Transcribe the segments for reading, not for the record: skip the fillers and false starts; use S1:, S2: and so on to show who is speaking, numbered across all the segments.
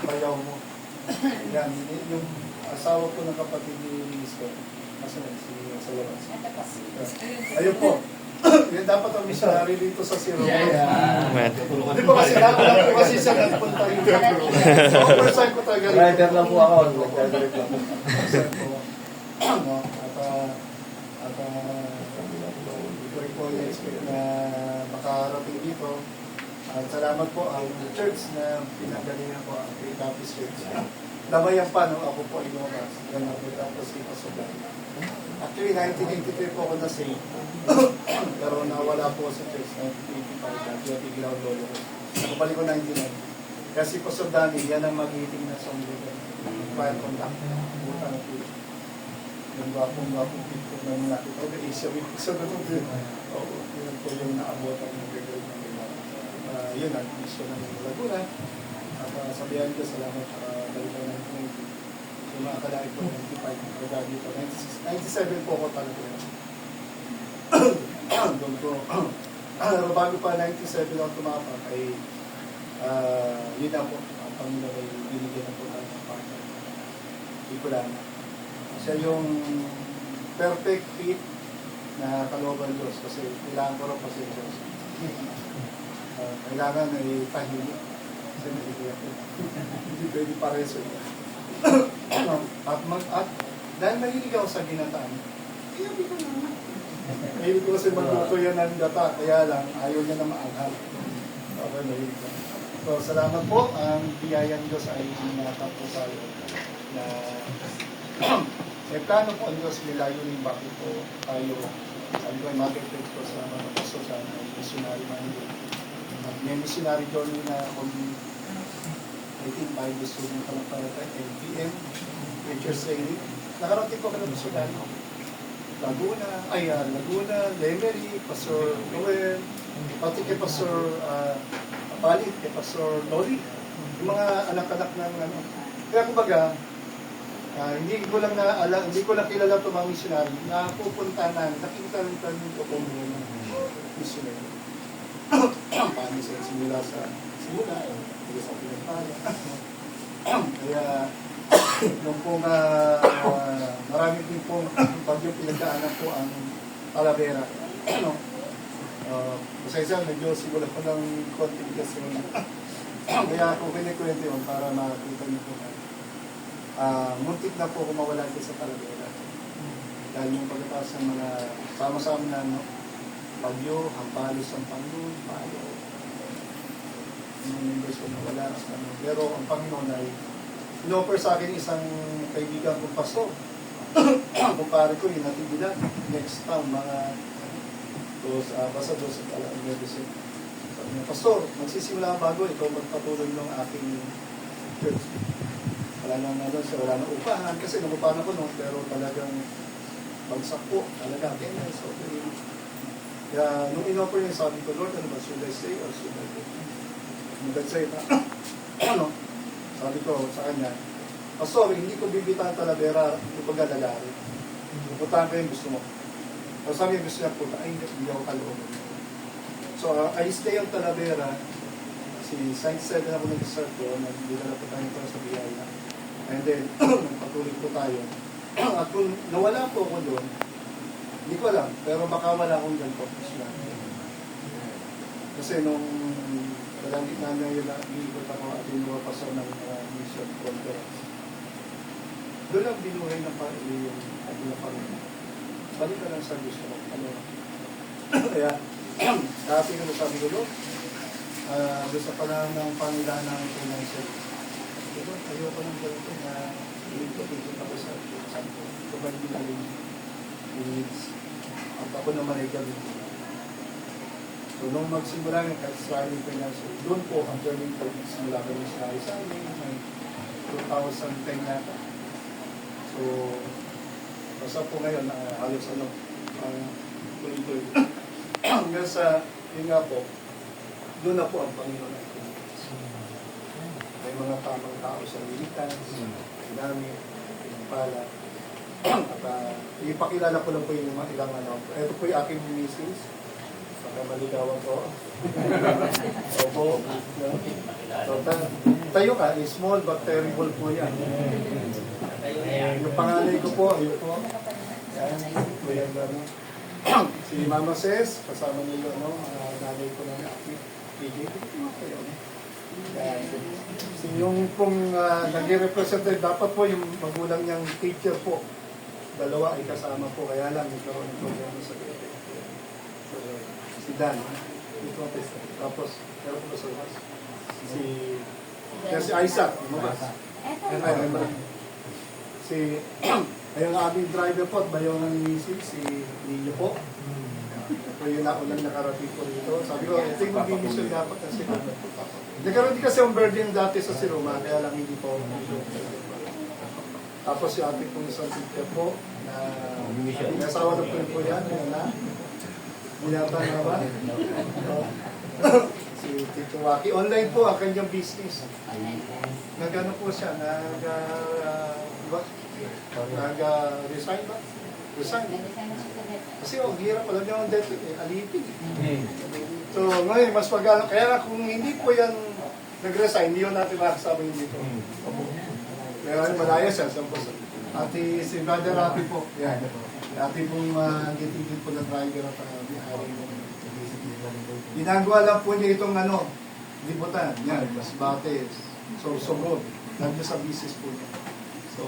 S1: Bayaw mo. Yan, yung asawa ko ng kapatid ni Mister. Nasa sa labas. Ayun po. Yan dapat ang missionary dito sa Siro. Di ba kasi lang po kasi siya nagpunta yung first time ko talaga.
S2: Rider lang po ako. Nag-direct lang po.
S1: At ko i-expect na makarating dito. At salamat po ang church na pinagalingan ko ang Great Baptist Church. Nabayan pa nung ako po inumas. Tapos ipasugan. Actually, 1983 po ako na-save. Pero nawala po sa church 1985. Kaya tigil ako lolo ko. Nakabalik ko 99. Kasi po sa Dani, yan ang magiting na song leader. Fire contact. Buta na po. Yung gwapong pito na nakita ko. Asia week. So, yun po yung naabot ang nagagawin ng iba. Yun ang mission ng Laguna. At sabihan ko, salamat sa balikan ng 20. Yung mga kalaki po, 95, kaya dito, 97 po ako talaga. Doon ko, bago pa 97 ako tumapak, ay yun na po, ang Panginoon ay binigyan na po tayo ng partner. Hindi ko lang. Siya yung perfect fit na kalooban Diyos kasi kailangan ko rin pa siya Diyos. Kailangan ay tahimik. Kasi naiiyak ko. Hindi pwede pareso yun. At dahil mahilig ako sa ginataan, kaya di ko naman. Mahilig ko kasi magluto yan ng gata, kaya lang ayaw niya na maanghal. Okay, mahilig ko. So, salamat po. Ang biyayang Diyos ay inatap po tayo na may plano po ang Diyos, may layunin bakit po tayo sabi ko ay mag-effect ko sa mga paso sa missionary minded. May missionary journey na kung I think Bible student ka lang para tayo, LPM, Preacher's Training. Nakarating ko ka na sa Laguna, Lemery, Pastor Noel, pati kay Pastor Palit, kay Pastor Lori, yung mga anak-anak ng ano. Kaya kumbaga, hindi ko lang kilala itong mga missionary na pupunta na, nakikita rin tayo yung mga missionary. Paano sila simula sa simula, hindi sa pinagpala. Kaya, nung pong marami din pong bagyong pinagdaanan po ang Talavera. Pasaysa, medyo siguro ko ng konting kasyon. Kaya ako kinikwento yun para makakita niyo po. Muntik na po kung mawala ko sa Talavera. Dahil yung pagkatapos ng mga sama-sama na bagyo, hampalos ang Panginoon, paano yung members ko nawala. Pero ang Panginoon ay in-offer sa akin isang kaibigan kong pastor. Kumpare ko, inatibilan. Next time, mga basta doon sa talagang medicine. Sabi niya, Pastor, magsisimula bago, ikaw magpatuloy ng aking church. Wala nang wala nang upahan, kasi nangupahan ako noon, pero talagang bagsak po, talaga. So, kaya nung in-offer niya, sabi ko, Lord, ano ba, should I stay or should I go? Mag-say na, ano? Sabi ko sa kanya, Pastor, hindi ko bibitan Talavera, kumbaga lalari. Pupuntahan ko yung gusto mo. So sabi niya, gusto niya punta, ay hindi ako kaloob. So I stay on Talavera, si Science 7 ako nag-start ko, nagdala po tayo para sa biyaya. And then, nagpatuloy po tayo. At kung nawala po ako doon, hindi ko alam, pero baka wala akong ganito. Kasi nung palangit namin yun, iikot ako at inuwapasok ng mission conference. Doon lang binuhay ng yung Panginoon. Balik ka lang sa gusto mo. Kaya, dati ko sabi ko, gusto pa lang ng Panginoon ng financial. Diba, ayoko ng ganito na iikot ako sa santo. Ito ba hindi namin needs? At ako naman ay gawin ko. So, nung magsimula ng struggling financial, doon po ang journey ko, simula ko yung sa amin, may 2010 yata. So, basta po ngayon, halos tuloy-tuloy. Hanggang sa, yun nga po, doon na po ang Panginoon ay kumikas. May mga tamang tao sa militan, namin, pala. At ipakilala ko lang po yung mga ilang ano. Ito po yung aking misis. Maligawan ko. Opo. No? So, tayo ka, small but terrible po yan. Yung panganay ko po, ayun po. Yan, kuya Gano. Si Mama Ses, kasama niyo, no? Nanay ko ng PJ. Yan. Si yung pong nag-represent, dapat po yung magulang niyang teacher po. Dalawa ay kasama po, kaya lang nagkaroon ng problema sa gabi. So, si Dan, ito ang test. Tapos, meron po sa labas. Si Isaac, lumabas. Si, ayun ang aming driver po, bayaw ng misis, si Nino po. Ito yung naulang nakarating po dito. Sabi ko, ito yung mag-inisyo dapat kasi nagkaroon din kasi ang burden dati sa Siroma, kaya lang hindi po. Tapos yung ating pong isang teacher po, na nasawa na po yan, yun na. Binata naman. Si Tito Waki. Online po ang kanyang business. Nagano po siya, nag-resign ba? Resign. Kasi ang hirap, alam niyo ang debt, alipin. So ngayon, mas magano. Kaya kung hindi po yan nag-resign, hindi yun natin makasama yung dito. Kaya malaya siya. Ati si Brother Rafi po. Yan. Ati pong gitigil po ng driver at bihari mo. Ginagawa lang po niya itong liputan. Yan, Masbate, Sorsogon. Nandiyo sa business po niya. So,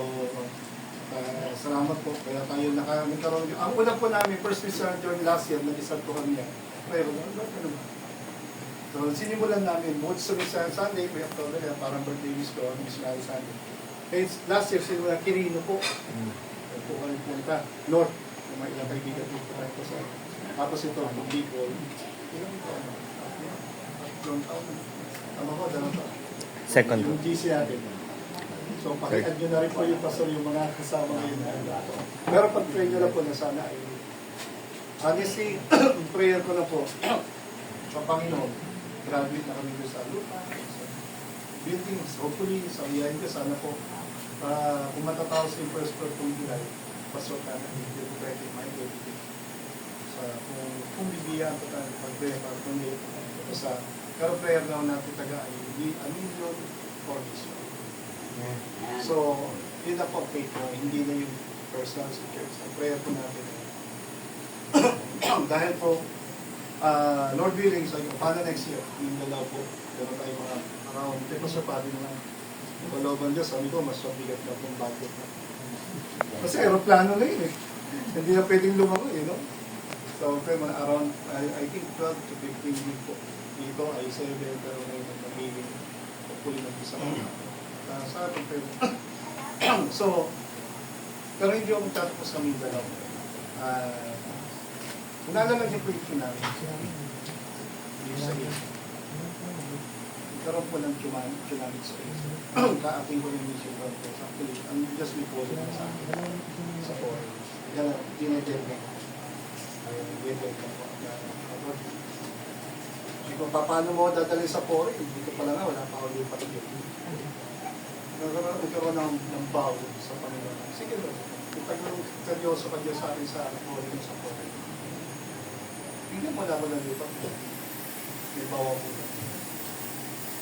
S1: salamat po. Kaya tayo nagkaroon. Ang una po namin, first research during last year, nag-isang po kami yan. Pero, so, sinimulan namin, both sa Sunday, may October, parang birthday wish ko, missionary Sunday. Kaya last year, sinimulan Quirino po. Po kami punta, North. May ilang kaibigan dito tayo po sa. Tapos ito, Bicol. Ilang ito, tama ko, dalawa pa.
S3: Second.
S1: Yung GC natin. So, pakitad nyo na rin po yung pastor yung mga kasama ngayon. Pero pag-pray nyo na po na sana ay honestly, prayer ko na po sa Panginoon, graduate na kami doon sa lupa, sa buildings, hopefully, sa iyayin ko, sana po, kung matatapos yung first part kong July, pasok na hindi ko pwede ma-identity. Kung bibiyaan ko tayo, pag-prayer, para kung hindi, pero prayer na natin taga ay million for this one. So, yun na po, faith ko, hindi na yung personal sa church. Ang prayer po natin ay, dahil po, Lord willing, so paano next year? Yung dalaw po, pero tayo mga around, di pa sa pati naman. Yung kalooban Diyos, sabi ko, mas mabigat na pong budget na. Kasi aeroplano na yun eh. Hindi na pwedeng lumango eh, no? So, okay, around, I think 12 to 15 week po. Dito ay 7, pero ngayon nagiging hopefully nag-isa ko. Sa atin, pero so, pero hindi yung chat po sa Mindanao. Kung nalalang niyo po yung tsunami, dito sa iyo, nagkaroon po ng tsunami sa iyo. Kaating ko yung mission ko. Actually, ang just reported na sa akin. Sa forum. Yan, dinedel ko. Dinedel ko po. Kung paano mo dadali sa forum, dito pala nga, wala pa ako yung patigil. Nagkaroon ng bawo sa Panginoon. Sige ba? Kung taglong seryoso ka Diyos sa akin sa forum sa forum. Hindi mo naman ang lipat. May bawa po.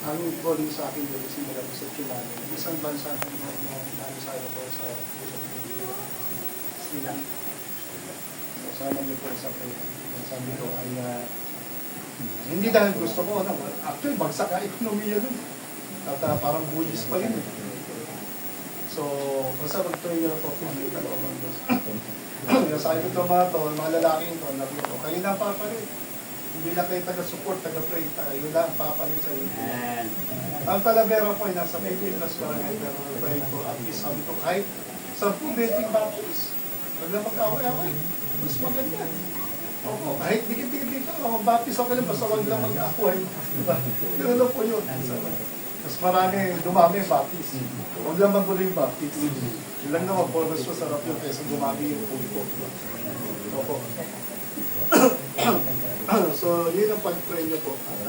S1: Ang calling sa akin doon, simula ko sa tsunami. Isang bansa na inanisala ko sa Luzon, Sri Lanka. So, sama niyo po sa prayer. Sabi ko ay, hindi dahil gusto ko, actually, bagsak ka ekonomiya doon. At parang Buddhist pa rin. So, basta mag-pray nyo na po kung ano yung kalooban Diyos. Sabi ko ito mga lalaking ito, nabi ko, kayo na papalit. Hindi na kayo taga-support, taga-pray, kayo lang papalit sa inyo. Ang Talavera po ay nasa Pilipinas pa rin, pero pray ko, at least sabi ko, kahit 10-20 baptist, pag lang mag-away-away, mas maganda. Opo, kahit dikit-dikit dito, baptist ako lang, basta wag lang mag-away. Ganun na po yun. Mas marami, dumami yung baptist. Huwag lang magulo yung baptist. Yun lang naman, pornos masarap yun kaysa dumami yung pulpo. Opo. So, yun ang pag-pray nyo po. At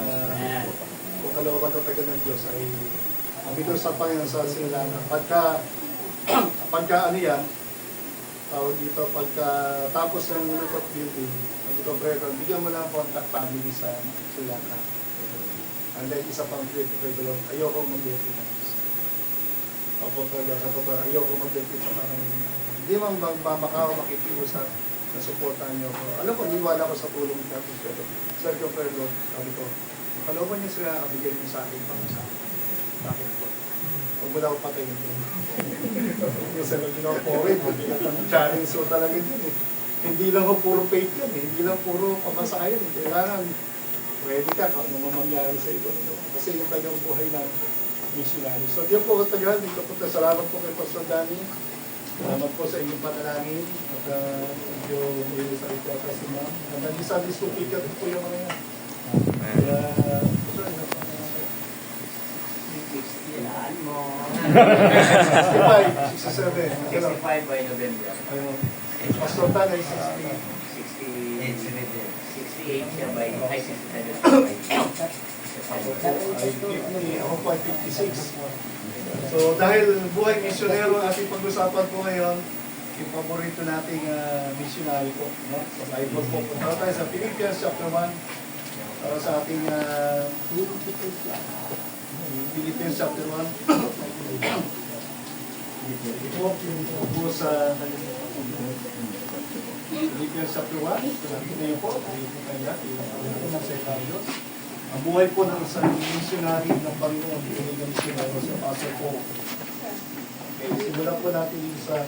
S1: kung kalooban ng taga ng Diyos ay sabi ko sa Panginoon sa Sri Lanka. Pagka ano yan, tawag dito, pagka tapos ng lupot building, sabi ko, Brother, bigyan mo lang contact family sa Suyaka. And then, isa pang critical, ayoko mag-deputize. Opo, ayoko mag-deputize sa parang, hindi man magmamakao, makikiusap, na supportan niyo ko. Alam ko, niwala ko sa tulong ni Captain Shero. Sabi ko, Brother, sabi ko, kalooban niyo sila, kabigay niyo sa akin pang sa akin po. Huwag mo na ako patayin din. Yung sa ginawa po rin, challenge so talaga din eh. Hindi lang ho puro fake yan eh. Hindi lang puro pamasayan eh. Kailangan, pwede ka kung ano mangyari sa ito. Kasi yung kanyang buhay na missionary. So, diyan po katagal. Dito po salamat po kay Pastor Danny. Salamat po sa inyong panalangin. At medyo may salita ka si ma'am. At nag-Sunday school teacher po yung mga yan. Kaya, sir,
S3: Ilaan mo.
S1: 65, 67.
S3: 65 by November.
S1: Ayun. Pastor Tanay, 60.
S3: 68 siya by, ay 67
S1: Ako po ay 56. So dahil buhay misyonero ang ating pag-usapan po ngayon, yung paborito nating missionary po. No? So Bible po. Punta tayo sa Philippians chapter 1 para sa ating Philippians chapter 1. Ito po sa Philippians chapter 1. Ito na yun po. Ito kaya. Ito na sa Italyos. Ang buhay po ng isang missionary ng Panginoon, pinili ng missionary sa Apostle Paul. Okay, simulan po natin sa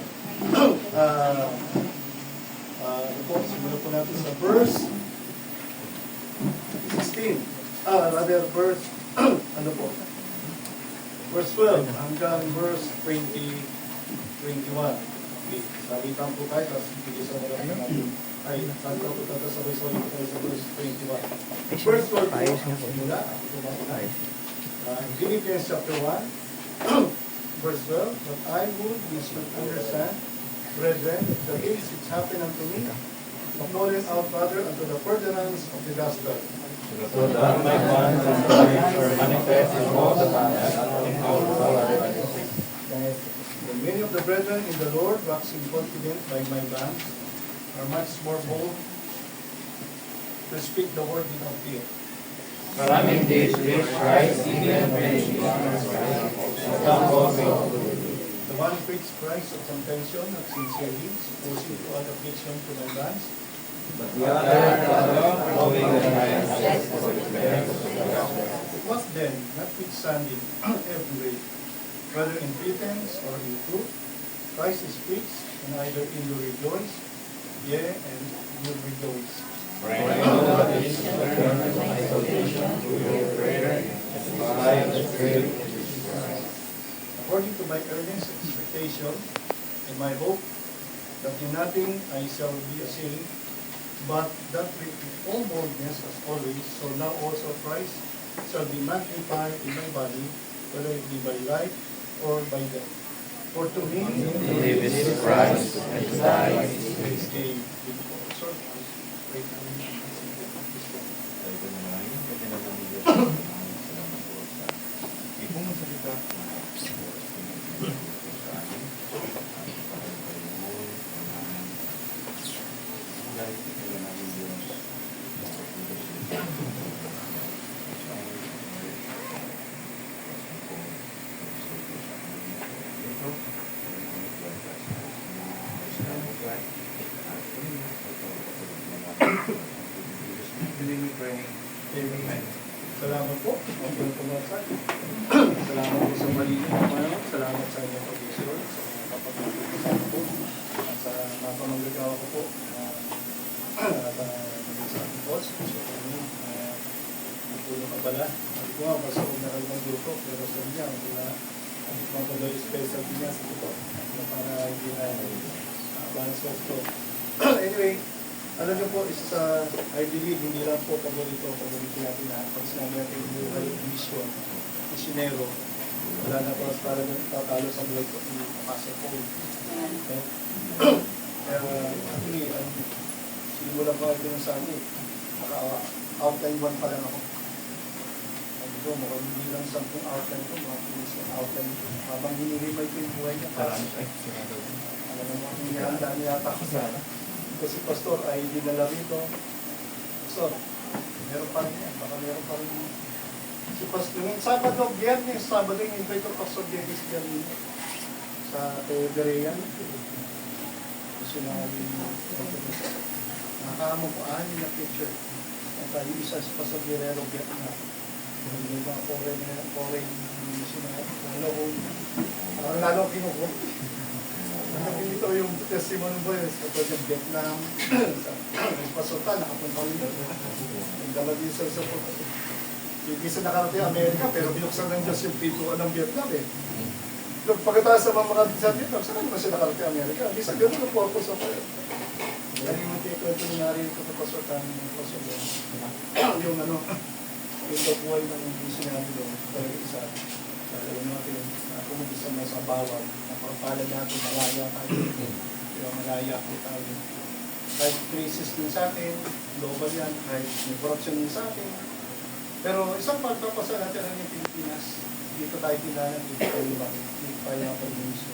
S1: simulan po natin sa verse 16. Rather verse ano po? Verse 12 hanggang verse 21. Okay, salitan po tayo, tapos bigisan na lang natin. Ay, salitan po tayo sa verse 21. Verse 12 po, simula. Philippians chapter 1, verse 12. But I would you should understand, brethren, the things which happen unto me, falling out rather unto the furtherance of the gospel.
S2: So that my plans and plans are manifest in all the times in all the
S1: And many of the brethren in the Lord, waxing confident by my bands, are much more bold to speak the word without fear.
S2: Maraming days which Christ even when he is some also.
S1: The one who preached Christ of contention, not sincerely, supposing to add affliction to my bands.
S2: But the other, knowing that I am just for the bearers of the gospel.
S1: It was then, notwithstanding every way, whether in pretense or in truth, Christ is preached, and either in you rejoice, yea, and you rejoice.
S2: For I know that it is learned from isolation through your prayer and by the Spirit of Jesus Christ.
S1: According to my earnest expectation and my hope that in nothing I shall be ashamed, but that with all boldness as always, so now also Christ shall be magnified in my body, whether it be by life or by death. For to me,
S2: To live is Christ, and to die is
S1: gain. Amen. Salamat po. Ang pinagpamasan. Salamat po sa maliit na panahon. Salamat sa inyong pag-isyon, sa mga kapatid po, at sa mga pamanggawa ko po. At sa ating boss, so kami, hindi po yung kabala. Sabi ko nga, basta huwag na kayo magluto, pero sabi niya, mga pagdali special din niya sa ito. Para hindi na balance of to. Anyway, alam niyo po, isa sa, I believe, hindi lang po paborito natin na pag sinabi natin buhay, mission, missionero, wala na po para tatalo sa buhay ko, hindi papasok po. Okay? Kaya, actually, simulan ko ito ng sabi, naka-outline 1 pa lang ako. Ito, mukhang hindi lang 10 outline ito, mga 15 outline ito. Habang hinihimay ko yung buhay niya, parang alam mo, hinihanda niya yata ko sana. Kasi pastor ay dinala rito. So, meron pa rin yan. Baka meron pa rin. Si pastor, yung Sabado, Biyernes, Sabado, yung invite ko pastor Dennis Biyernes sa Berean. Gusto na yung nakakamo ko, na picture. At yung isa sa pastor Guerrero, Vietnam. Yung mga foreign missionary. Lalo kinukuha. Nakapinito yung testimony mo yun sa Vietnam. Sa Pasutan, nakapunta rin doon. Yung dalagisa sa puto. Yung isa nakarating Amerika, pero binuksan ng Diyos yung pintuan ng Vietnam eh. Pagkataas sa mga sa Vietnam, saan naman siya nakarating Amerika? Hindi sa gano'n ang purpose of it. Kaya yung ito yung narinig ko sa Pasutan ng Pasutan. Yung yung buhay ng missionary doon, talaga isa. Alam natin, kung isa na sa bawal, napapala natin, malaya tayo. Kaya malaya po tayo. Kahit crisis din sa atin, global yan, kahit may corruption din sa atin. Pero isang pagpapasa natin ang yung Pilipinas, dito tayo tinanan, dito tayo lumaki, dito tayo napag-ministry.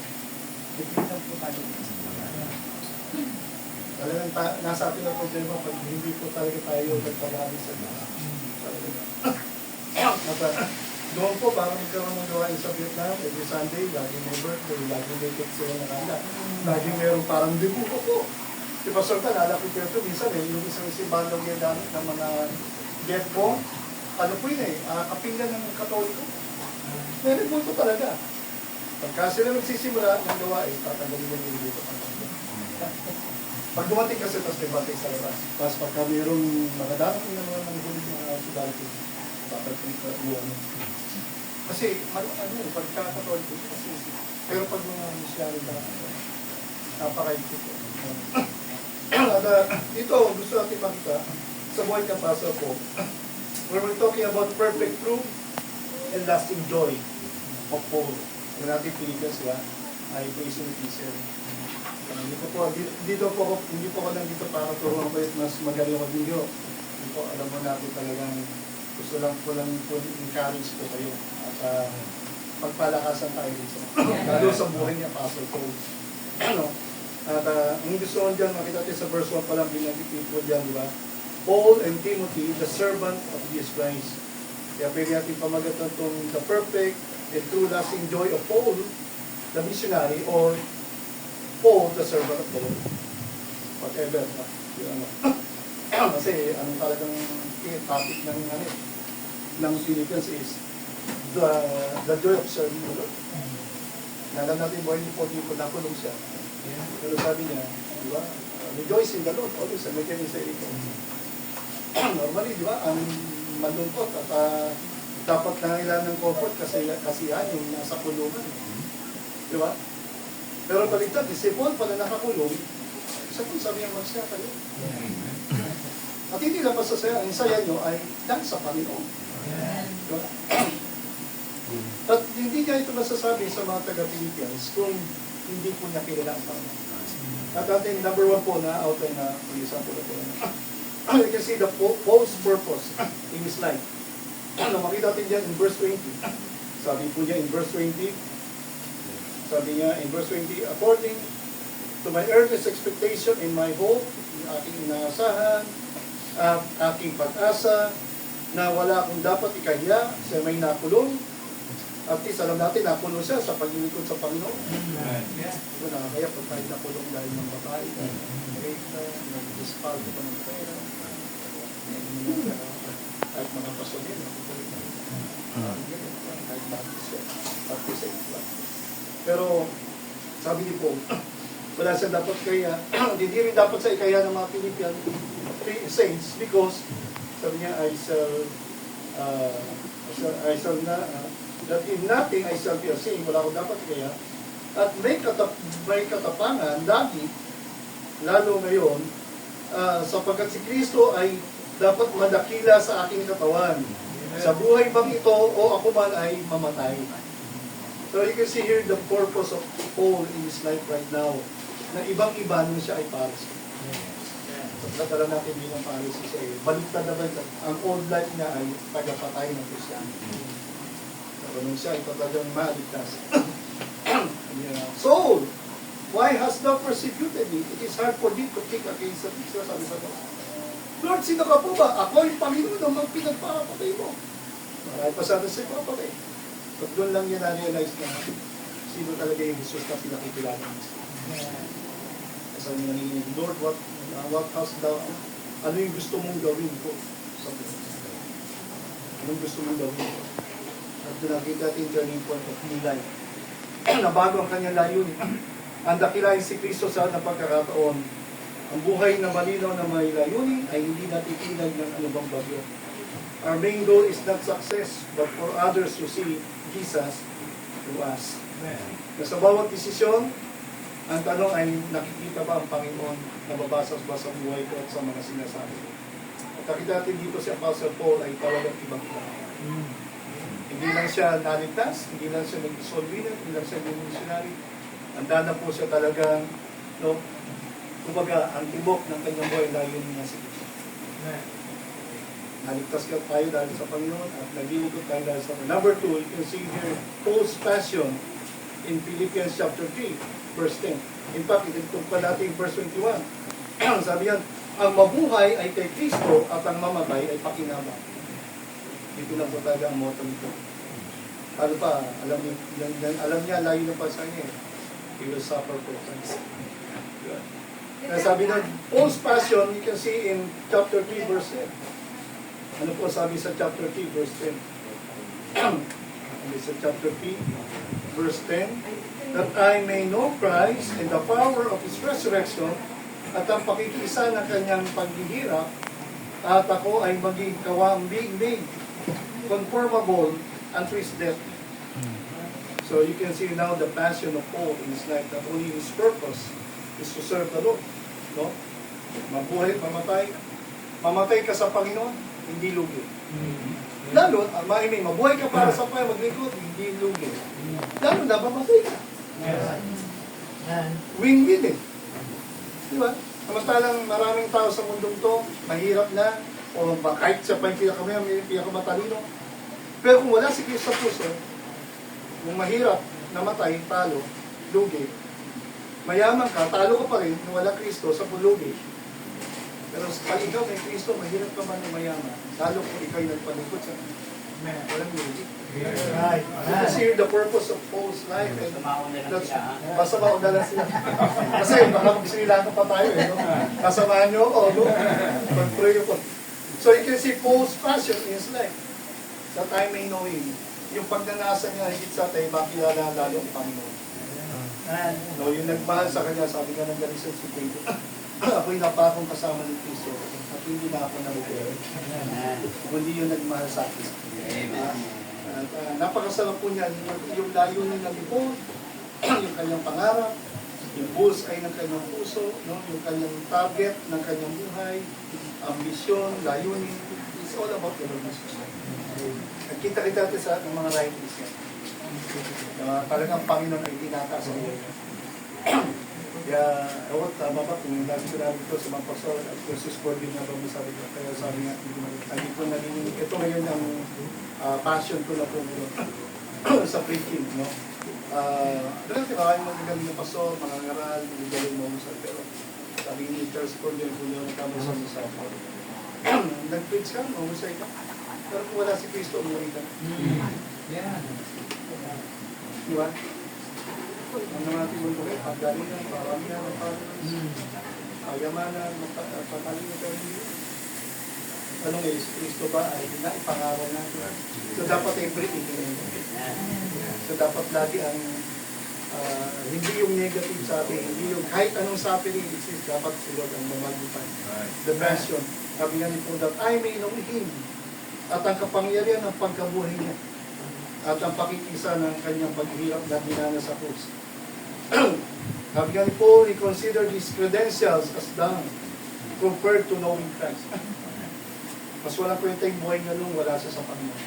S1: Dipindan po tayo. Talagang nasa atin ang problema pag hindi po talaga tayo nagpagami sa Diyos. Doon po, parang magkaroon ng gawain sa Vietnam, every Sunday, lagi may birthday, lagi may cake sila nakanda. Lagi mayroong parang dibuko po. Di ba, Sir, nalapit ko ito, minsan yung isang simbahan lang yung gamit ng mga death po, ano po yun kapinggan ng Katoliko. Meron po ito talaga. Pagka sila nagsisimula ng gawain, tatanggalin mo yung dito. Pag dumating kasi, tapos may batay sa labas. Tapos pagka mayroong mga darating na mga mga sudalito, papagpili ka yung kasi pagkakatoliko kasi pero pag mga misyari ka napakaigit ko. Dito gusto natin makita sa buhay ng pastor po where we're talking about perfect truth and lasting joy of Paul. Kung natin piligan sila ay praising the teacher. Hindi po ako nandito para turuan ko mas magaling ako din yun. Hindi po, alam mo natin talagang gusto lang po encourage po kayo at pagpalakasan tayo dito. Lalo sa buhay niya, Pastor Paul. At ang gusto ko dyan, makita natin sa verse 1 pa lang, binagipin po dyan, di ba? Paul and Timothy, the servant of Jesus Christ. Kaya pwede natin pamagatan itong the perfect and true lasting joy of Paul, the missionary, or Paul, the servant of the Lord. Whatever. Kasi ang talagang topic ng Philippines is the joy of serving the Lord. Nalam natin buhay ni Paul, hindi po nakulong siya. Pero sabi niya, di ba, rejoice in the Lord. Always, may kanya sa ito. Normally, di ba, ang malungkot at dapat nangailangan ng comfort kasi yan yung nasa kulungan. Di ba? Pero baliktad, si Paul pala nakakulong, sabi niya, magsaya kayo. At hindi lang basta saya, ang saya nyo ay dahil sa Panginoon. Diba? At hindi niya ito masasabi sa mga taga-Philippines kung hindi po niya kilala ang Panginoon. At ating number 1 po na outline na pag-isang po na po. You can see the Paul's purpose in his life. Makita natin dyan in verse 20. Sabi po niya in verse 20, sabi niya in verse 20, according to my earnest expectation in my hope, yung aking inaasahan, aking pag-asa, na wala akong dapat ikahiya sa may nakulong. At least alam natin, nakulong siya sa paglilingkod sa Panginoon. Ito nakakaya pag tayo nakulong dahil ng babae, nag-dispalto pa ng pera, kahit mga pasolin, kahit bakit siya, pero sabi ni Paul, wala siya dapat kaya, hindi rin dapat sa ikaya ng mga Philippian saints because sabi niya, I shall that in nothing I shall be a saint, wala akong dapat kaya, at may katapangan lagi, lalo ngayon, sapagkat si Kristo ay dapat madakila sa aking katawan. Sa buhay bang ito o ako man ay mamatay. So you can see here the purpose of Paul in his life right now, na ibang-iba nung siya ay para sa Katala natin bilang Paris siya eh. Baliktad na baliktad. Ang old life niya ay tagapatay ng Kristiyan. Pero nung siya ay talagang maaligtas. Soul, why hast thou persecuted me? It is hard for thee to kick against the pricks. Sabi sa Diyos. Lord, sino ka po ba? Ako yung Panginoon ng mga pinagpapatay mo. Marami pa sa atin siya papatay. At doon lang niya na-realize na sino talaga yung Jesus na pinakikilala niya. Sabi niya nanginginig, Lord, what hast thou, ano yung gusto mong gawin ko? Sabi niya. Anong gusto mong gawin ko? At doon nakita natin turning point of new life. Nabago ang kanyang layunin. Ang dakilain si Kristo sa napagkakataon. Ang buhay na malinaw na may layunin ay hindi natitinag ng anumang bagyo. Our main goal is not success, but for others to see Jesus through us. Na sa bawat desisyon, ang tanong ay, nakikita ba ang Panginoon na babasa ba sa buhay ko at sa mga sinasabi ko? At nakita natin dito si Apostle Paul ay talagang ibang-iba. Hindi lang siya naligtas, hindi lang siya nag-solvina, hindi lang siya naging missionary. Handa na po siya talagang, no, kumbaga, ang tibok ng kanyang buhay, layunin niya si Kristo. Naligtas ka tayo dahil sa Panginoon at naglilingkod tayo dahil sa Panginoon. Number 2, you can see here, Paul's passion in Philippians chapter 3, verse 10. In fact, ito pa natin verse 21. Sabi yan, ang mabuhay ay kay Kristo at ang mamatay ay pakinabang. Dito lang po talaga ang motto nito. Ano pa, alam niya, layo na pa sa kanya. He will suffer for Christ. Kaya sabi na, Paul's passion, you can see in chapter 3, verse 10. Ano po sabi sa chapter 3, verse 10? Sa chapter 3, verse 10, that I may know Christ and the power of His resurrection at ang pakikiisa ng kanyang paghihirap at ako ay maging kawambing conformable unto His death. So you can see now the passion of Paul in his life, that only his purpose is to serve the Lord. No? Mabuhay, mamatay ka sa Panginoon, hindi lugi. Lalo, mabuhay ka para sa Panginoon, maglingkod, hindi lugi. Lalo na, mamatay ka. Win-win eh. Di ba? Samantalang maraming tao sa mundong to, mahirap na, o kahit siya pa yung pinakamatalino. Pero kung wala si Kristo sa puso, kung mahirap, namatay, talo, lugi. Mayaman ka, talo ka pa rin, kung wala Kristo sa pulugi. Pero pag ikaw may Kristo, mahirap ka man na mayaman. Lalo kung ikaw yung nagpalingkod sa walang lugi. Right. Kasi here the purpose of Paul's life.
S3: Basta mauna lang sila.
S1: Basta mauna lang sila. Kasi baka magsilakan pa tayo eh. No? Kasamahan nyo ako, no? Pag-pray ko. So you can see Paul's passion in his life. That I may know Him. Yung pagnanasa niya higit sa tayo, makilala lalo ang Panginoon. No, yung nagmahal sa kanya, sabi nga ng Galatians 2:20, ako'y napakong kasama ni Kristo at hindi na ako nalugay. Kundi yung nagmahal sa akin. At napakasarap po niya, yung layunin ng Paul, yung kanyang pangarap, yung bullseye ng kanyang puso, no? Yung kanyang target ng kanyang buhay, ambisyon, layunin, it's all about the Lord Jesus. Nagkita-kita natin sa mga writings yan. Talagang Panginoon ay tinataas sa buhay. Kaya, tama ba kung lagi sinabi ko sa mga pastor at kung si Sporting nga ba mo sabi ko, kaya sabi nga, hindi ko narinig. Ito ngayon ang passion ko na po sa preaching, no? Dahil maraming magagaling na pastor, mga ngaral, magagaling mo sa pero sabi ni Charles Sporting, kung yung tama sa mga sa nag-preach ka, mamusay ka. Pero kung wala si Kristo, umuwi ka.
S2: Yeah.
S1: Diba? Ang natin mundo kayo, pagdalinan, paramihan, ayamanan, pagdalinan kayo. Ano nga, si Kristo ba ay naipangaral natin? So dapat everything. So dapat lagi ang hindi yung negative sabi, hindi yung kahit anong suffering exists, dapat si Lord ang mamagitan. The passion, sabi nga ni Paul, that I may know Him, at ang kapangyarihan ng pagkabuhay niya, at ang pakikisa ng kanyang paghihirap na dinana sa krus. Sabi nga ni Paul, he considered his credentials as dung compared to knowing Christ. Mas walang kwenta yung buhay niya nung wala siya sa Panginoon.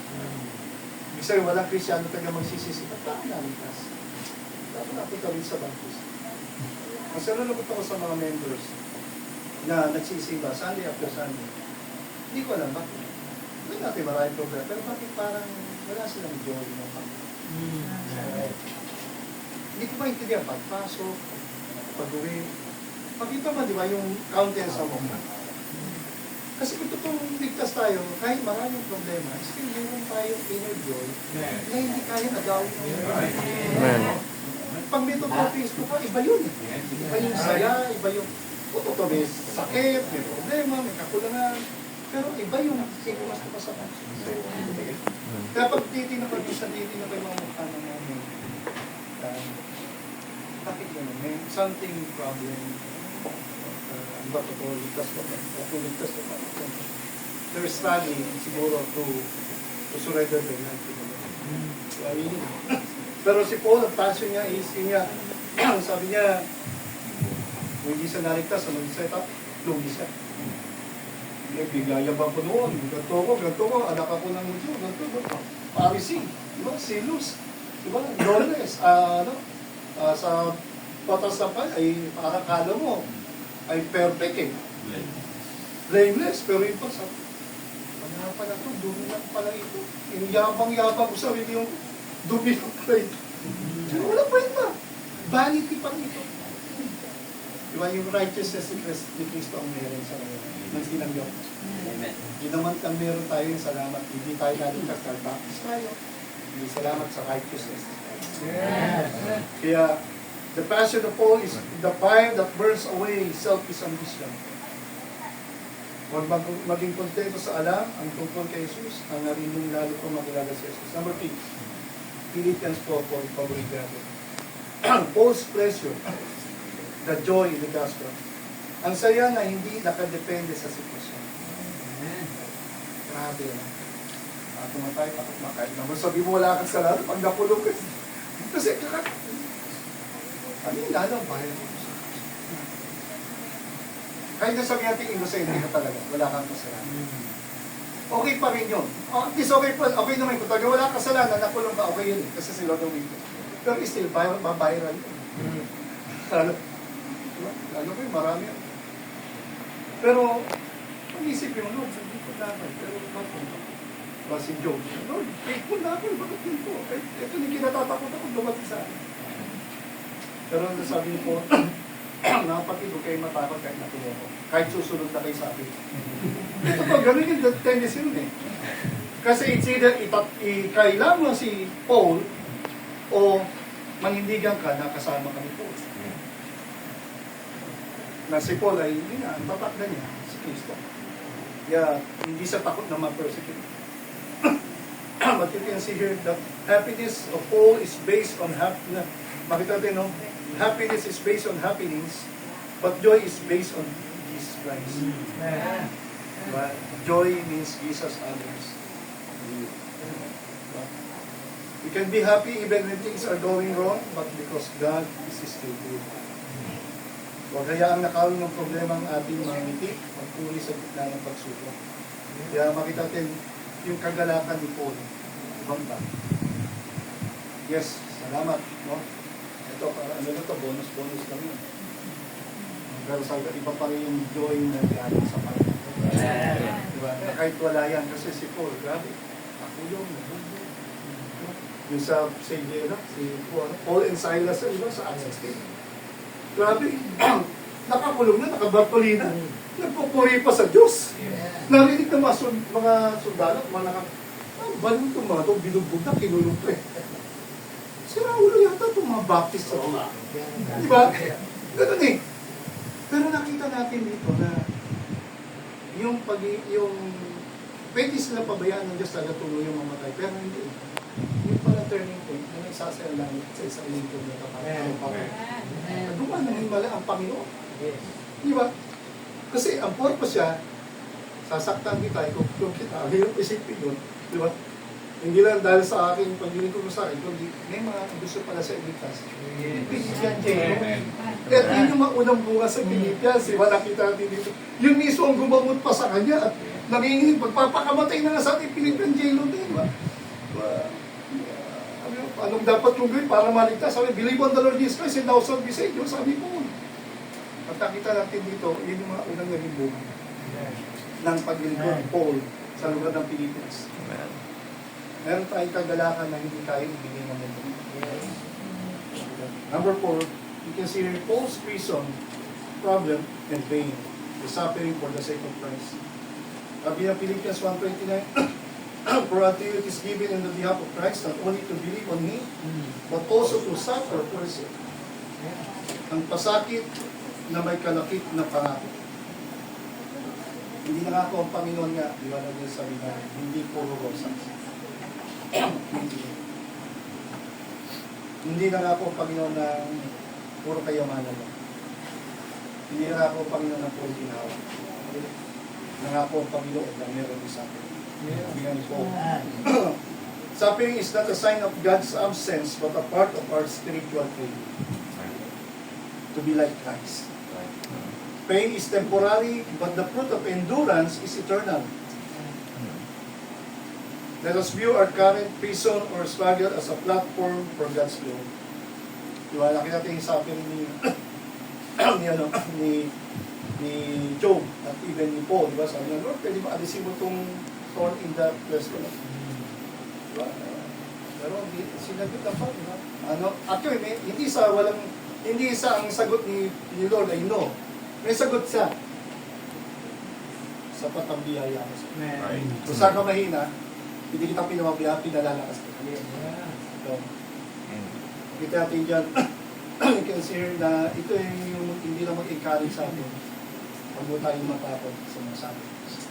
S1: Ibig sabihin, walang Kristyano taga magsisisi. At tayo namin class. Dapat natin kami sa baptist. Mas nalulungkot ako sa mga members na nagsisimba, Sunday after Sunday. Hindi ko alam bakit. Hindi natin maraming problema, pero bakit parang wala silang joy ng pag Hindi ko maintindihan, pagpasok, pag-uwi. Pakita mo, di ba, yung countenance mo. Kasi kung totoong ligtas tayo, kahit maraming problema, still meron tayong inner joy na hindi kaya nagawin ng
S2: Amen.
S1: Pag may totoo Facebook ka, iba yun eh. Iba yung saya, iba yung totoo may sakit, may problema, may kakulangan. Pero iba yung sinimas ko pa sa puso. Kaya pag titignan ko yung mga mukha ng namin, bakit yun? May something problem. Iba totoo, ligtas ko. Ligtas ko. They're struggling siguro to surrender their life to the Lord. Pero si Paul, ang passion niya is, sabi niya, kung hindi siya naligtas, ano siya, lugi siya. Bigayabang ko noon, ganito ko, anak ako ng Diyo, ganito, Pharisee, diba? Silos, diba? Lawless, sa patas na pa, ay parang kala mo, ay perfect eh. Blameless, pero yung pa sa, ano pala ito, dumi lang pala ito. Yung yabang-yabang ko sa yung dumi lang pala ito. Wala pa ito. Vanity pa ito. Diba yung righteousness ni Cristo ang meron sa ngayon. Nang sinanggaw.
S3: Amen.
S1: Hindi naman kang meron tayo yung salamat. Hindi tayo naligtas, baptist tayo. Hindi salamat sa righteousness.
S3: Yes.
S1: Kaya, the passion of Paul is the fire that burns away selfish ambition. Huwag maging kontento sa alam ang tungkol kay Jesus, ang narinig lalo kong makilala si Jesus. Number 3, Philippians 4, paborito natin. Paul's pleasure, the joy in the gospel. Ang saya na hindi nakadepende sa sitwasyon. Grabe na. Tumatay, kahit naman sabi mo wala kang salado, pag napulog ka. Kasi ano yung lalang bayan mo? Kahit na sabi natin innocent, hindi ka talaga, wala kang kasalanan. Okay pa rin yun. At least okay naman kung talaga wala kasalanan, nakulong ka, okay yun eh, kasi si Lord Domingos. Pero still, babayran yun. Ano ko yun, marami yan. Pero, pag-isip yung Lord, sabi ko naman, pero bakit? Si Job, Lord, faithful na ako, bakit dito? Ito yung kinatatakot ako dumating sa akin. Pero sabi niyo po, napatid ko kayo matakot kahit natuwa ko. Kahit susunod na kayo sa akin. Ito po, ganun yung tendency yun eh. Kasi it's either ikailan mo si Paul o manindigan ka na kasama ka ni Paul. Na si Paul ay, hindi na, ang tatak na niya, si Kristo. Kaya hindi siya takot na ma-persecute. But you can see here that happiness of Paul is based on happiness. Makita natin, no? Happiness is based on happiness, but joy is based on Jesus Christ. Diba? Joy means Jesus others. You can be happy even when things are going wrong, but because God is still good. Huwag hayaang nakawin ng problema ang ating mga ngiti, magpuli sa gitna ng pagsubok. Kaya makita natin yung kagalakan ni Paul. Ibang ba? Yes, salamat. No? Ito, ano na ito, bonus lang yun. Pero sa iba pa rin yung joy na galing sa Panginoon. Diba? Na kahit wala yan, kasi si Paul, grabe, nakulong, nabubo. Yung sa si Paul and Silas, diba, sa Acts 16. Grabe, nakakulong na, nakabartoli na. Nagpupuri pa sa Diyos. Narinig ng mga sundalo, balong ito mga ito, binugbog na, kinulong pa eh. Si Raulo yata itong mga baptist sa Diyos. Diba? Ganun eh. Pero nakita natin dito na yung pwede sila pabayaan ng Diyos talaga tuluyang mamatay, pero hindi. Yung pala turning point na nagsasaya lang sa isang lingkod na kapatid. Dumaan na yung mali ang Panginoon. Di ba? Kasi ang purpose siya, sasaktan kita, ikukulong kita, hirap isipin yun. Di ba? Hindi lang dahil sa akin, pagdinig ko sa akin, kundi may mga gusto pala sa iligtas. Pinigyan Diego. At yun yung maunang bunga sa Pilipinas, wala kita natin dito. Yun mismo ang gumamot pa sa kanya at nanginginig, pagpapakamatay na nga sa ating Pilipian Diego, di ba? Anong dapat yung gawin para maligtas? Sabi, believe on the Lord Jesus Christ and thou shalt be saved. Sabi po. Pagkakita natin dito, yun yung mga unang nalibog ng paglilingkod Paul sa lugar ng Pilipinas.
S2: Amen.
S1: Meron tayong kagalakan na hindi kaya ibigay ng mundo. Number 4, you can see here Paul's prison, problem, and pain. The suffering for the sake of Christ. Sabi ng Philippians 1:29, for unto you it is given in the behalf of Christ, not only to believe on Him, but also to suffer for His sake. Ang pasakit na may kalakip na pangako. Hindi nangako ang Panginoon nga, di ba natin sabi na, hindi puro rosas. Hindi nangako ang Panginoon na puro kayamanan lang. Hindi nangako ang Panginoon na puro ginawa. Nangako ang Panginoon na meron sa akin. Sabi po. Suffering is not a sign of God's absence, but a part of our spiritual training. To be like Christ. Pain is temporary, but the fruit of endurance is eternal. Let us view our current prison or struggle as a platform for God's glory. Diba, nakita natin yung suffering ni Job at even ni Paul. Diba, sabi niya, Lord, pwede ba alisin mo itong thorn in the flesh ko na? Diba? Pero sinagot na pa, diba? Actually, hindi sa ang sagot ni Lord ay no. May sagot siya. Sapat ang biyaya ko siya.
S2: Right.
S1: Kung saan ka mahina, hindi kita pinamabiyaya, pinalalakas ka. So, kita natin dyan, you can see here na ito yung hindi lang mag-encourage sa atin. Huwag mo tayong matakot sa mga sufferings.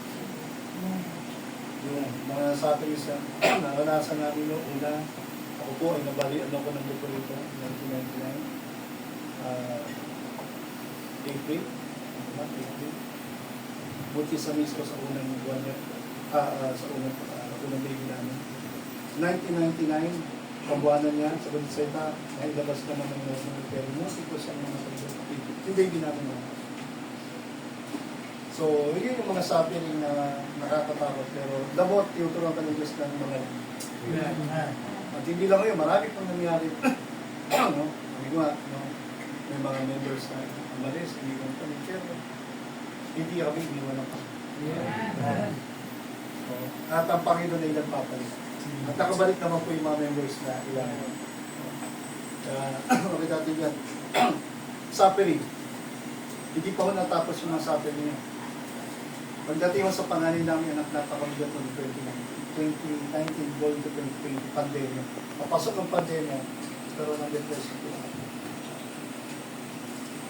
S1: Yung mga sufferings na naranasan namin noong una, ako po ay nabalian ako ng Deporito 1999. April. Buti sa mismo sa unang buwan niya, sa unang baby namin. 1999, kabuanan niya sa Budseta, nailabas naman ng pero most ito sa mga yung baby namin na. So, yun yung mga suffering na nakakatakot, pero damot, tinuturuan ka ng Diyos ng mga at hindi lang yun, marami pang nangyari. No? No? May mga members na umalis, iniwan kami, pero hindi kami iniwan ng Panginoon. At ang Panginoon ay nagpapalit. At nakabalik naman po yung mga members na ilan. Bakit natin yan? Suffering. Hindi pa ho natapos yung mga suffering niya. Pagdating ko sa panganin namin, anak napakamigat ng 2019 going to 2020, pandemya. Napasok ng pandemya, pero ng depression ko.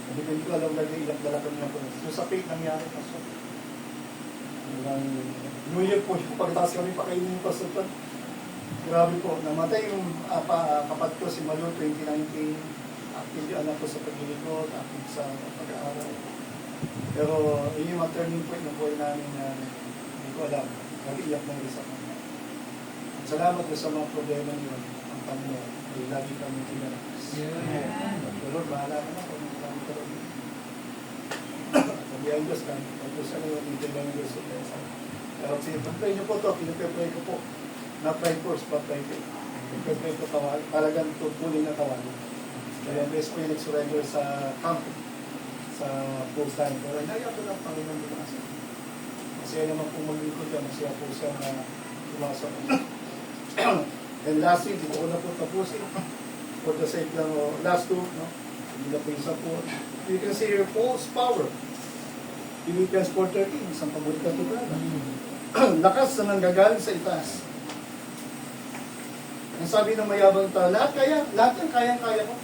S1: Hindi ko alam lang yung ilang dalakan niya po. So sa faith nangyari, pasok. New Year po yung pagtaas kami pakainin yung pasok. Grabe po, namatay yung kapatid ko si Malo 2019. Active yung anak ko sa paglilikot, active sa pag-aaral. Pero yun yung turning point ng buhay namin na hindi ko alam. Nag-iyak ng isa kami. Salamat ko sa mga problema niyo. Ang Panginoon ay lagi kami tinalakas. Pero bahala ka na kung kami karoon. Sabi ang Diyos lang, pag siya na yung intibay ng Diyos. Pero pag-pray niyo po ito, pinag-pray ko po. Not try first, but try faith. Pinag-pray ko tawag, talagang tutuloy na tawag. Kaya best ko yung nag-surrender sa camp, sa full time. Pero hinaya ko lang Panginoon dito kasi. Masaya naman kung maglingkod ka, masaya po siya na tumasok. And lastly, dito ko na po tapusin. For the sake lang, last two, no? Hindi na po isa po. You can see here, Paul's power. Philippians 4:13, isang paborit na tulad. Lakas na nanggagaling sa itaas. Ang sabi ng mayabang tao, lahat yung kayang-kaya ko.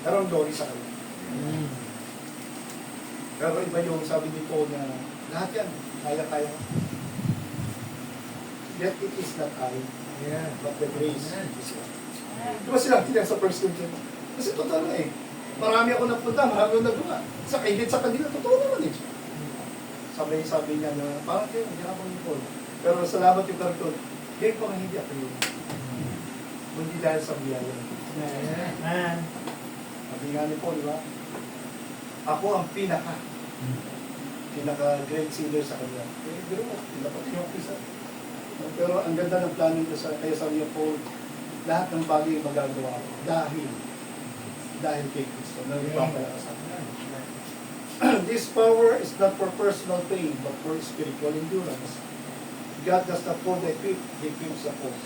S1: Pero ang glory sa kanya. Pero iba yung sabi ni Paul na lahat yan, kaya-kaya ko. Yet it is not I, but the grace is God. Diba sila tiyan sa 1 Corinthians? Kasi totoo na eh. Marami ako napunta, marami ako nagawa. Sa kahit sa kanila, totoo naman eh. Sabi niya na, parang kayo, hindi ako ni Paul. Pero salamat yung karton. Ngayon pa nga hindi ako yun. Hindi dahil sa biyaya. Sabi nga ni Paul, diba? Ako ang pinaka-great sealer sa kanila. Pero dapat yung isa. Pero ang ganda ng planning ko kaya sabi niya, Paul, lahat ng bagay magagawa ko dahil dahil kay Kristo. Nagpapalakas sa atin. This power is not for personal pain, but for spiritual endurance. God does not call the equipped, He equips the called.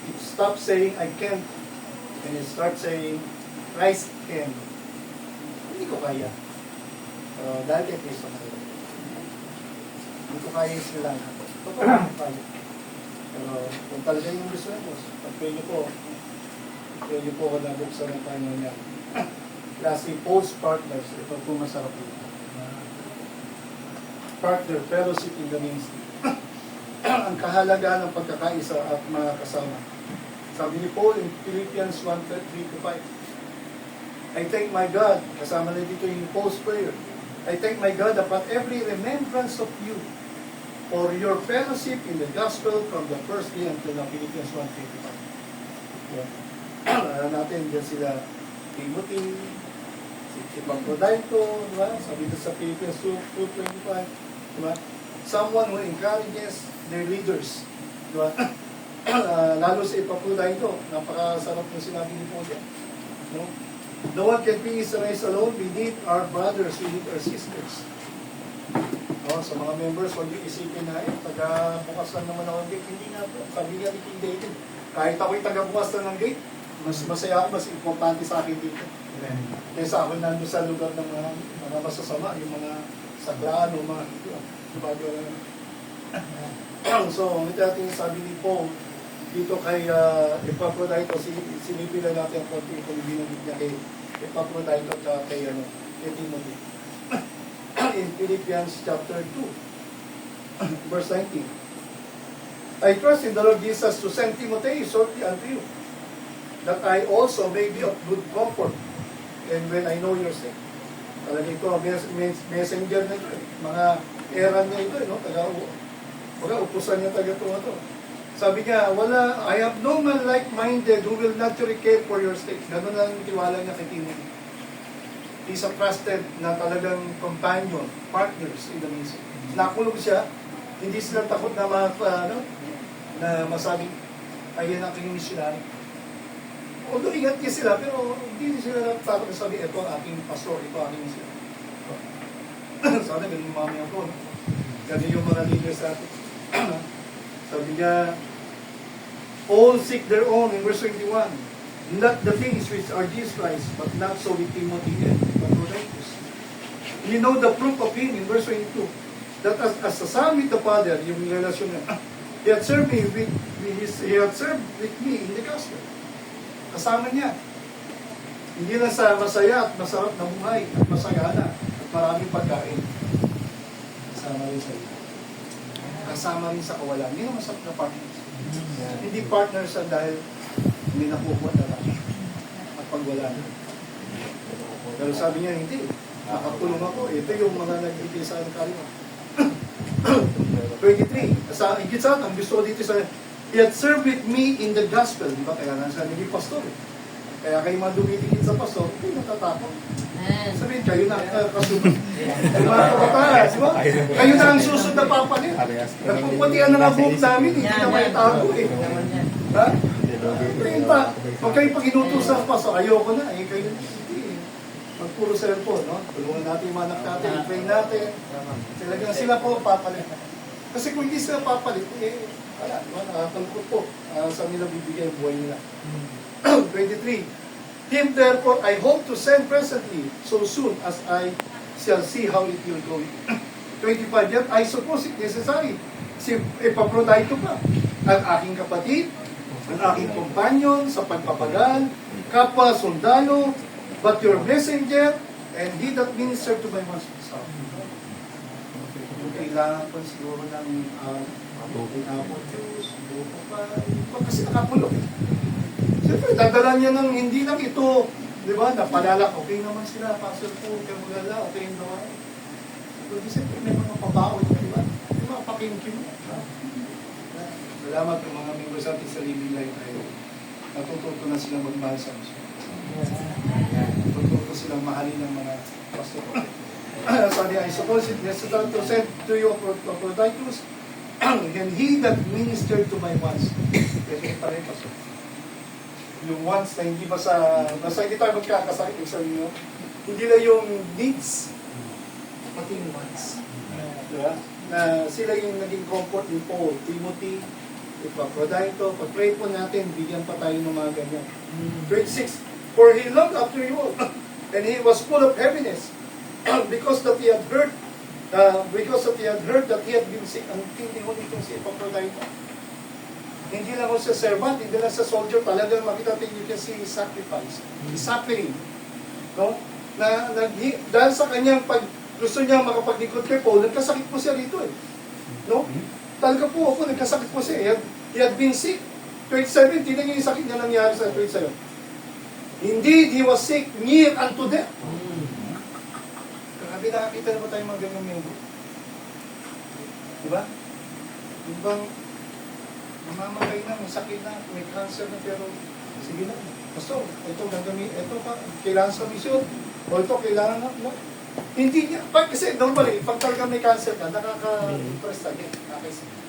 S1: It stops saying, I can't, and it starts saying, Christ can. Hindi ko kaya. Dahil kay Kristo kaya. Hindi ko kaya yung sila. Totoo, hindi ko kaya. Pero kung talaga yung gusto nyo, pag-pray nyo po ako nabuksan ng Panginoon niya. Lastly, post partners. Ito po masarap po. Partner, fellowship in the ministry. Ang kahalagaan ng pagkakaisa at mga kasama. Sabi ni Paul in Philippians 1:3-5. I thank my God, kasama na dito yung post prayer. I thank my God upon every remembrance of you for your fellowship in the gospel from the first day until now. Philippians 1:25. Yeah. Natin dyan sila Timothy, si Epaphroditus, di ba? Sabi dito sa Philippians 2:25, di ba? Someone who encourages their leaders, di ba? Lalo sa Epaphroditus, napakasarap ng sinabi ni Paul yan. No? No one can be Israelites alone. We need our brothers, we need our sisters. No? Sa mga members, huwag yung isipin na, taga-bukas lang naman ako ng gate. Hindi nga po. Sabi nga ni King David, kahit ako'y taga-bukas lang ng gate, mas masaya ako, mas importante sa akin dito. Kaysa ako nandun sa lugar ng mga masasama, yung mga saglaan o mga bago. So, ito natin sabi ni Paul dito kay Epaphroditus, sinipila natin ang konti kung binanggit niya kay Epaphroditus at kay Timothy. In Philippians chapter 2, verse 19. I trust in the Lord Jesus to send Timothy shortly unto you, that I also may be of good comfort, and when I know your state. Talaga ito, messenger na ito, mga errand na ito, upusan niya taga ito. Sabi niya, I have no man like-minded who will naturally care for your state. Ganun lang yung tiwala niya kay Timothy. He's a trusted na talagang companion, partners in the ministry. Nakulog siya, hindi sila takot na na masabing, ayan ang aking missionary. Although ingat niya sila, pero hindi sila takot na sabi, ito ang aking pastor, ito ang aking missionary. Sana ganun mamaya po. Ganun yung mga leaders natin. Sabi niya, all seek their own, in verse 21. Not the things which are Jesus Christ, but not so with Timothy and Epaphroditus. You know the proof of him in verse 22. That as a son with the Father, yung relasyon niya, he had served with me in the gospel. Kasama niya. Hindi lang sa masaya at masarap na buhay at masagana at maraming pagkain. Kasama rin sa iyo. Kasama rin sa kawalan. Hindi naman masarap na partners. Hindi partners sa dahil may nakukuha na lang at pagwala na. Pero sabi niya, hindi. Nakatulong ako. Ito yung mga nagbibigay sa akin kalima. 23. Higit sa ang gusto ko dito sa he had served with me in the gospel. Di ba? Kaya nasa naging pastor. Kaya kayo mga dumitingin sa pastor, hindi natatapon. Sabihin, kayo na kasunod. Yung mga kabataan, di ba? Kayo na ang susunod na papalit. Nagpupatian na nga buhok namin, hindi na may tago eh. Ha? Pag kayo pag inutos sa pastor, ayoko na. Eh, kayo hindi. Magpuro cellphone, no? Tulungan natin yung manak natin, i-train natin. Talagang sila po papalit. Kasi kung hindi sila papalit, wala, nakakangkot po. Saan nila bibigay ang buhay nila. 23. Him therefore I hope to send presently, so soon as I shall see how it will go. 25. Yet I suppose it necessary. Si Epaphroditus pa, ang aking kapatid, ang aking companion sa pagpapagal, kapwa sundalo, but your messenger, and he that ministered to my master. Kailangan ko siguro ng pinapot Diyos, siguro pa, kasi nakapulog. Siyempre, dadala niya ng hindi lang ito, di ba, napalala, okay naman sila, pastor po, kaya magala, okay yung gawa. Pero siyempre, may mga pabaon, di ba? May mga pakingkim. Salamat ang mga members natin sa Living Life ay natututo na silang magmahal sa Diyos. Natututo silang mahalin ng mga pastor. Sabi, I suppose it necessary to send to you Epaphroditus, and he that ministered to my wants. Kasi pala yung pastor. Yung wants na hindi basta hindi tayo magkakasakit, yung sabi nyo, hindi lang yung needs, pati yung wants. Diba? Na sila yung naging comfort ni Paul, Timothy, Epaphroditus. Pag-pray po natin, bigyan pa tayo ng mga ganyan. 26, for he loved after you all, and he was full of heaviness, because that he had heard that he had been sick. Ang tindi ko nitong si Epaphroditus. Hindi lang ako sa servant, hindi lang sa soldier, talagang makita natin, you can see his sacrifice, his suffering. No? Dahil sa kanyang gusto niya makapaglikod kay Paul, nagkasakit po siya rito eh. No? Talaga po ako, nagkasakit po siya. He had been sick. 27, tingnan niyo yung sakit niya nangyari sa 27. Indeed, he was sick near unto death. Grabe, nakakita na ba tayo mga ganyang membro? Diba? Yung bang mamamatay na, may sakit na, may cancer na, pero sige na. Basta, ito gagamit, ito pa, kailangan sa misyon. O ito, kailangan na, no? Hindi niya, kasi normally, pag talaga may cancer ka, nakaka-impress tayo.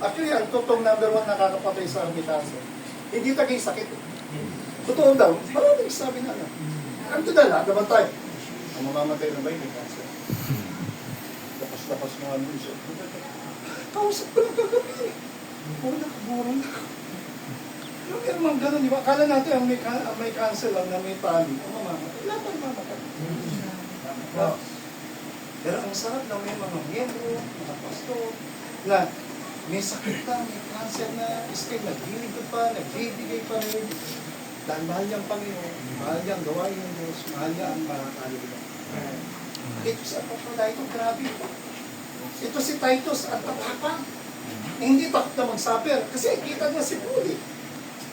S1: Actually, ang totoong number 1 nakakapatay sa may cancer. Hindi tagay sakit. Totoo daw, maraming sabi na ano. Ang tudala, naman tayo. Ang mamamatay na ba yung may cancer? Lapas-lapas mo ang misyon. Kausap ko lang kagabi. Oo, nakaburang ako. Pero meron mga ganun, di ba? Akala natin ang may cancer lang na may pali. Ang mamamatay. Lahat ang mamamatay. Pero ang sarap na may mga miyembro, mga pastor, na may sakit na, may cancer na, still naglilingkod pa, nagbibigay pa rin. Dahil mahal niya ang Panginoon, mahal niya ang gawain ng Diyos, mahal niya ang mga kaligyan. Ito si Epaphroditus, grabe ito. Ito si Titus, ang tatapang. Hindi takot na mag-suffer, kasi kita niya si Paul eh.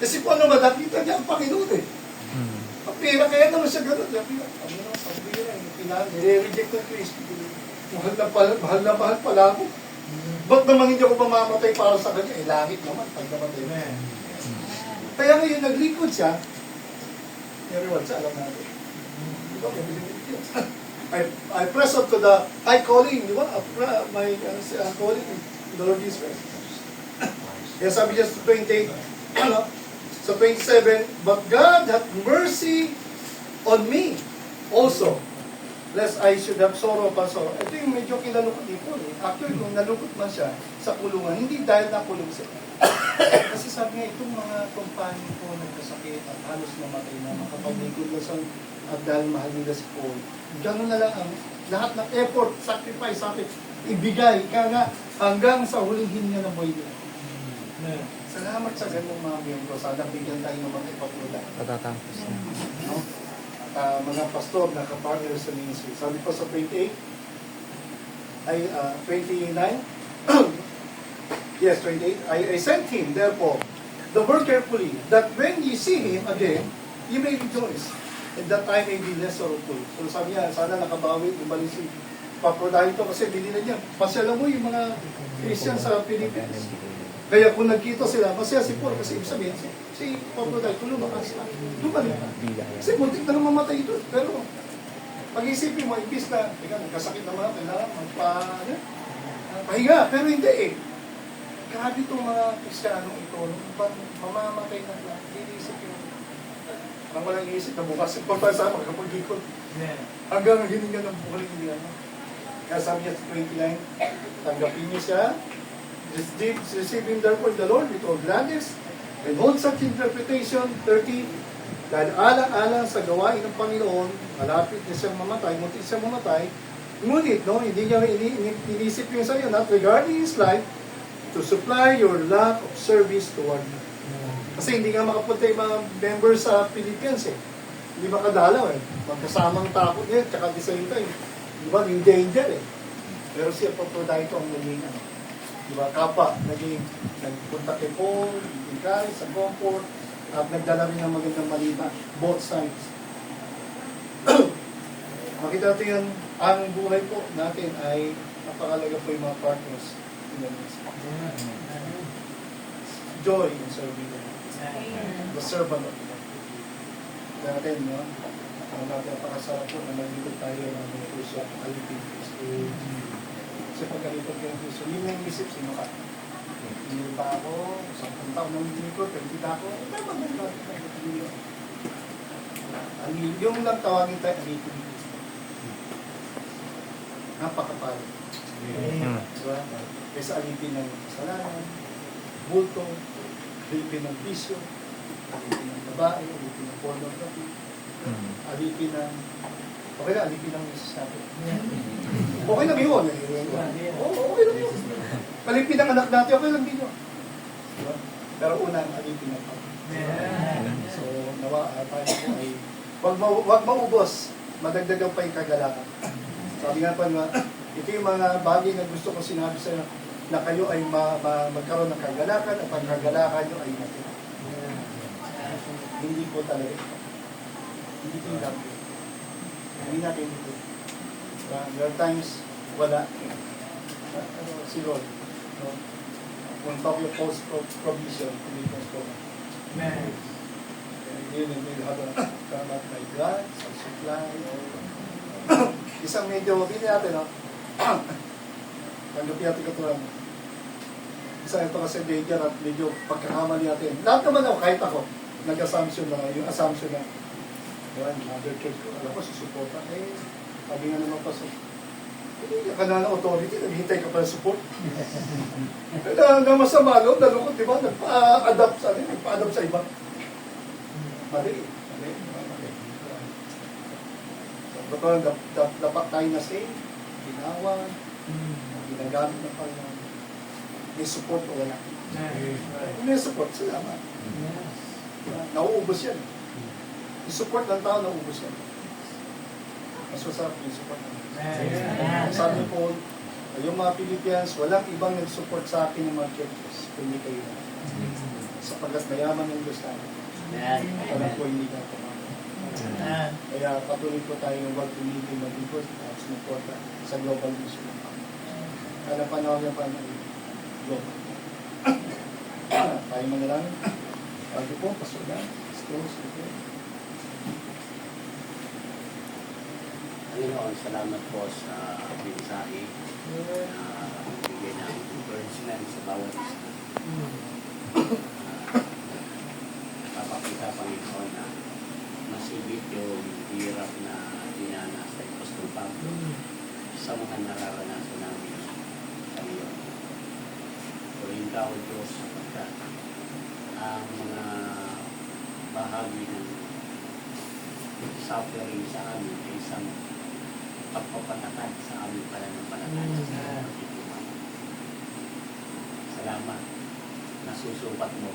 S1: Kasi Paul naman, nakita niya ang Panginoon eh. Ang pera, kaya naman siya gano'n. Sabi niya, ang pera, nire-reject ng Kristo. Mahal na mahal pala ako. Ba't naman hindi ako mamamatay para sa kanya? Eh, langit naman, pag namatay na. Kaya ngayon, naglikod siya. Everyone, siya, alam natin. Di ba? I press up to the high calling, di ba? My calling, the Lord Jesus Christ. Kaya sabi niya sa 28, sa 27, but God hath mercy on me also, lest I should have sorrow upon sorrow. Ito yung medyo kinalukot dito. Actually, kung nalukot man siya sa kulungan, hindi dahil nakulong siya. Kasi sabi nga, itong mga kumpanya ko nagkasakit at halos namatay na makapaglikod na sa at dahil mahal nila si Paul. Gano'n na lang ang lahat ng effort, sacrifice, ibigay, kaya nga hanggang sa huling hininga ng buhay nila. Salamat sa ganung mga miyembro. Sana bigyan tayo ng mga ipapulay.
S2: Patatapos na.
S1: No? Mga pastor na kapartner sa ministry. Sabi po sa 28, ay 29, yes, 28, I sent him, therefore, the word carefully, that when you see him again, you may rejoice, and that I may be less sorrowful. So sabi niya, sana nakabawi, bumalik si Epaphroditus kasi binila niya. Pasyalan mo yung mga Christian sa Philippines. Kaya kung nagkita sila, masaya si Paul kasi ibig sabihin, si Epaphroditus, lumakas na. Lumalik. Kasi muntik na mamatay ito. Pero, pag-isipin mo, ibis na, nagkasakit naman ako, kailangan pahinga. Pero hindi eh. Grabe itong mga Kristiyano ito, mamamatay na lang, inisip yung, ang walang inisip na bukas, pagpapay sa makapag-ikot. Hanggang hininga ng buhay niya. Kaya sabi niya sa 29, tanggapin niyo siya, receive him therefore in the Lord with all gladness, and hold such interpretation, 30, dahil alang-alang sa gawain ng Panginoon, malapit na siyang mamatay, muntik siyang mamatay, ngunit, no, hindi niya inisip yung sa iyo, not regarding his life, to supply your lack of service toward him. Kasi hindi nga makapunta yung mga members sa Philippines eh. Hindi makadalaw eh. Magkasamang takot niya, tsaka di sa ito eh. Di ba? Yung danger eh. Pero si Epaphroditus ang naging ano. Di ba? Kapa, nagpunta kay Paul, encourage, sa comfort, at nagdala rin ng magandang balita. Both sides. Makita natin yan, ang buhay po natin ay napakalaga po yung mga partners. Joy in serving them. The servant of God. Natin, no? Ang napakasarap po na naglikod tayo ng mga Kristo at alipin Kristo. Kasi pag alipin kayo ng Kristo, yun yung isip, sino ka? Hindi pa ako, 10 taon nang likod, 20 ako, dapat naglikod. Yung lang tawagin tayo, alipin ni Kristo. Napakapal. Diba? Kaysa alipin ng kasalanan, bulto, alipin ng bisyo, alipin ng babae, alipin ng pornography, alipin ng... Okay lang, alipin ng sasabi. Okay lang yun. Oo, okay lang yun. Alipin ng anak natin, okay lang din yun. Diba? Pero unang alipin ng Pag. So, nawa, tayo po ay wag maubos, madagdagan pa yung kagalakan. Sabi nga pa nga, ito yung mga bagay na gusto ko sinabi sa na kayo ay magkaroon ng kagalakan at ang kagalakan nyo ay matira. Hindi po talaga ito. Hindi po yung dami. Hindi natin ito. There are times, wala. Si Lord. No? Kung talk yung post-provision, hindi post-provision. Yun yung may habang kamat may God, sa supply. Isang medyo, hindi natin, no? Tanggapin natin katulad. Isa ito kasi danger at medyo pagkakamali natin. Lahat naman ako, kahit ako, nag-assumption na, yung assumption na, yun, mother church ko, alam ko, susuporta. Sabi nga naman pa, hindi ka na ng authority, naghihintay ka pa ng support. Na masama, no? Nalukot, di ba? Nagpa-adapt sa iba. Mali. Totoo, dapat tayo na save, ginawa, ginagamit ng Panginoon. May support o wala. Kung may support, salamat. Nauubos yan. Yung support ng tao, nauubos yan. Mas masarap yung support ng tao. Sabi po, yung mga Pilipians, walang ibang nag-support sa akin ng mga churches, kundi kayo na. Sapagkat mayaman yung Diyos namin. Alam ko hindi ka pamamayan. Kaya patuloy po tayong wag tumigil mag-ikot at sumuporta sa global mission ng Panginoon. Kaya panahon yung Panginoon global. Tayo manalangin. Bago po, pasulan. Schools, okay.
S3: Panginoon, salamat po sa mensahe na bigay ng encouragement sa bawat isa. Papakita, Panginoon, na masibit yung hirap na dinanas ng Apostol Pablo sa mga nararanasan namin sa ngayon. Tuloy ka, O Diyos, sapagkat ang mga bahagi ng suffering sa amin ay isang pagpapatatag sa aming pananampalataya sa pagtitiwala. Salamat. Nasusukat mo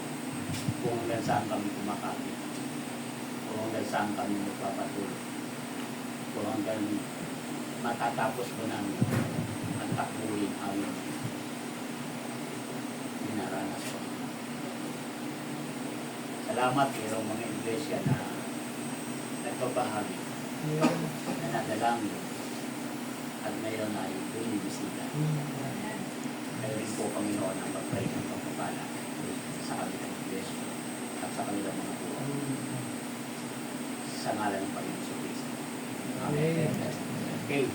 S3: kung hanggang saan kami kumakapit, kung hanggang saan kami magpapatuloy, kung hanggang matatapos mo namin ang takbuhin amin dinaranas ko. Salamat mayroong mga iglesia na nagbabahagi, na nadalangin, at ngayon ay binibisita. Kayo rin po, Panginoon, ang pagpray ng pagpapala sa kanilang iglesia at sa kanilang mga buhay. Sa ngalan ng Panginoon Kristo. Amen. Okay.